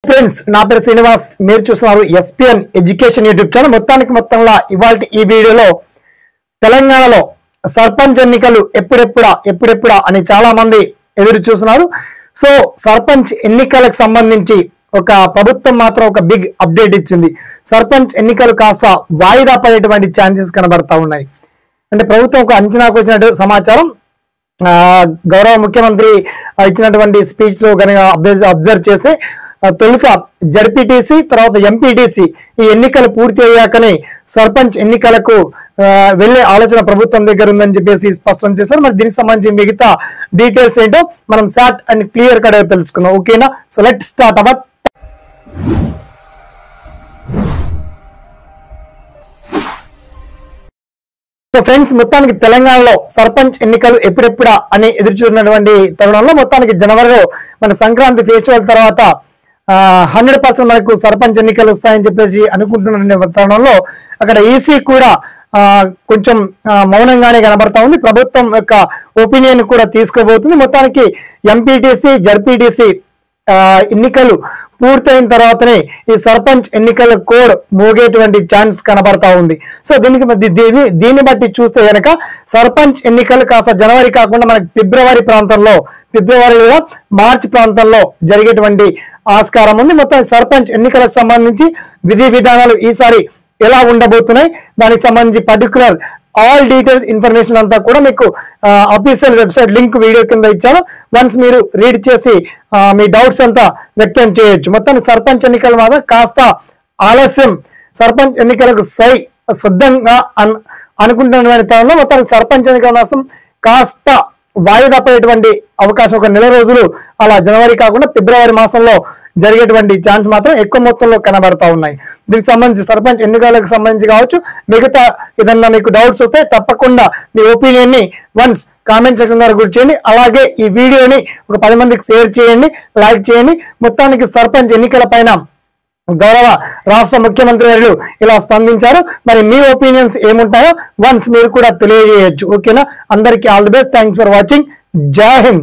friends నా పేరు శ్రీనివాస్ మీరు చూస్తున్నారు ఎస్పీఎన్ ఎడ్యుకేషన్ యూట్యూబ్ ఛానల్ మొత్తంలో ఇవాల్టి ఈ వీడియోలో తెలంగాణలో సర్పంచ్ ఎన్నికలు ఎప్పుడెప్పుడా అని చాలా మంది ఎదురు చూస్తున్నారు సో సర్పంచ్ ఎన్నికలకు సంబంధించి ఒక ప్రభుత్వం మాత్రం ఒక బిగ్ అప్డేట్ ఇచ్చింది సర్పంచ్ ఎన్నికలు కాస్త వాయిదా పడేటువంటి ఛాన్సెస్ కనబడతా ఉన్నాయి అంటే ప్రభుత్వం ఒక అంచనాకు వచ్చినట్టు సమాచారం గౌరవ ముఖ్యమంత్రి ఇచ్చినటువంటి స్పీచ్ లో గనుక అబ్జర్వ్ చేస్తే తొలుత జడ్పీటీసీ తర్వాత ఎంపీటీసీ ఈ ఎన్నికలు పూర్తి అయ్యాకనే సర్పంచ్ ఎన్నికలకు వెళ్లే ఆలోచన ప్రభుత్వం దగ్గర ఉందని చెప్పేసి స్పష్టం చేశారు మరి దీనికి సంబంధించి మిగతా డీటెయిల్స్ ఏంటో మనం షార్ట్ అండ్ క్లియర్ కట్ తెలుసుకుందాం ఓకేనా so let start our so friends మొత్తానికి తెలంగాణలో సర్పంచ్ ఎన్నికలు ఎప్పుడెప్పుడా అని ఎదురు చూసినటువంటి తరుణంలో మొత్తానికి జనవరిలో మన సంక్రాంతి ఫెస్టివల్ తర్వాత 100% మనకు సర్పంచ్ ఎన్నికలు వస్తాయని చెప్పేసి అనుకుంటున్న తరుణంలో అక్కడ ఈసీ కూడా కొంచెం మౌనంగానే కనబడతా ఉంది ప్రభుత్వం యొక్క ఒపీనియన్ కూడా తీసుకోబోతుంది మొత్తానికి ఎంపీటీసీ జడ్పీటీసీ ఎన్నికలు పూర్తయిన తర్వాతనే ఈ సర్పంచ్ ఎన్నికల కోడ్ మోగేటువంటి ఛాన్స్ కనబడతా ఉంది సో దీన్ని బట్టి చూస్తే గనక సర్పంచ్ ఎన్నికలు కాస్త జనవరి కాకుండా మనకి ఫిబ్రవరి లేదా మార్చి ప్రాంతంలో జరిగేటువంటి ఆస్కారం ఉంది మొత్తం సర్పంచ్ ఎన్నికలకు సంబంధించి విధి విధానాలు ఈసారి ఎలా ఉండబోతున్నాయి దానికి సంబంధించి పర్టికులర్ ఆల్ డీటెయిల్ ఇన్ఫర్మేషన్ అంతా కూడా మీకు అఫీషియల్ వెబ్సైట్ లింక్ వీడియో కింద ఇచ్చాను వన్స్ మీరు రీడ్ చేసి మీ డౌట్స్ అంతా వ్యక్తం చేయొచ్చు మొత్తానికి సర్పంచ్ ఎన్నికల మాత్రం కాస్త ఆలస్యం సర్పంచ్ ఎన్నికలకు సిద్ధంగా అనుకుంటున్న తరుణంలో మొత్తానికి సర్పంచ్ ఎన్నికల మాత్రం కాస్త వాయిదా పడేటువంటి అవకాశం ఒక నెల రోజులు అలా జనవరి కాకుండా ఫిబ్రవరి మాసంలో జరిగేటువంటి ఛాన్స్ మాత్రం ఎక్కువ మొత్తంలో కనబడతా ఉన్నాయి దీనికి సంబంధించి సర్పంచ్ ఎన్నికలకు సంబంధించి కావచ్చు మిగతా ఏదన్నా మీకు డౌట్స్ వస్తే తప్పకుండా మీ ఒపీనియన్ ని వన్స్ కామెంట్ సెక్షన్ ద్వారా గుర్తు చేయండి అలాగే ఈ వీడియోని ఒక 10 మందికి షేర్ చేయండి లైక్ చేయండి మొత్తానికి సర్పంచ్ ఎన్నికల పైన గౌరవ రాష్ట్ర ముఖ్యమంత్రి గారు ఇలా స్పందించారు మరి మీ ఒపీనియన్స్ ఏముంటాయో వన్స్ మీరు కూడా తెలియజేయచ్చు ఓకేనా అందరికీ all the best thanks for watching జై హింద్